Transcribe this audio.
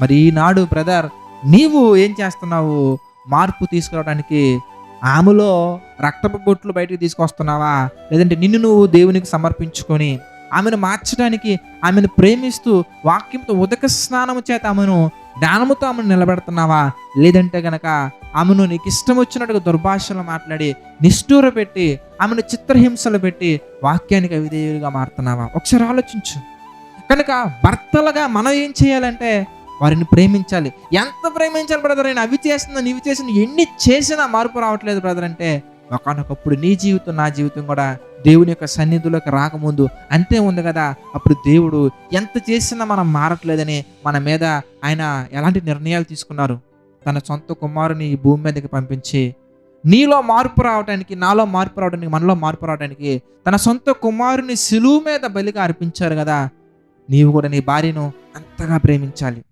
మరి ఈనాడు బ్రదర్ నీవు ఏం చేస్తున్నావు? మార్పు తీసుకురావడానికి ఆమెలో రక్తపు బొట్లు బయటికి తీసుకొస్తున్నావా? లేదంటే నిన్ను నువ్వు దేవునికి సమర్పించుకొని ఆమెను మార్చడానికి, ఆమెను ప్రేమిస్తూ వాక్యంతో ఉదక స్నానము చేత ఆమెను జ్ఞానముతో ఆమెను నిలబెడుతున్నావా? లేదంటే గనక ఆమెను నీకు ఇష్టం వచ్చినట్టుగా దుర్భాషలు మాట్లాడి నిష్ఠూర పెట్టి ఆమెను చిత్రహింసలు పెట్టి వాక్యానికి అవిధేయులుగా మారుతున్నావా? ఒకసారి ఆలోచించు. కనుక భర్తలుగా మనం ఏం చేయాలంటే వారిని ప్రేమించాలి. ఎంత ప్రేమించాలి బ్రదర్? నేను అవి చేస్తున్నా, నీవి చేసిన, ఎన్ని చేసినా మార్పు రావట్లేదు బ్రదర్ అంటే, ఒకానొకప్పుడు నీ జీవితం, నా జీవితం కూడా దేవుని యొక్క సన్నిధిలోకి రాకముందు అంతే ఉంది కదా. అప్పుడు దేవుడు ఎంత చేసినా మనం మారట్లేదని మన మీద ఆయన ఎలాంటి నిర్ణయాలు తీసుకున్నారు? తన సొంత కుమారుని ఈ భూమి మీదకి పంపించి నీలో మార్పు రావడానికి, నాలో మార్పు రావడానికి, మనలో మార్పు రావడానికి తన సొంత కుమారుని సిలువ మీద బలిగా అర్పించారు కదా. నీవు కూడా నీ భార్యను అంతగా ప్రేమించాలి.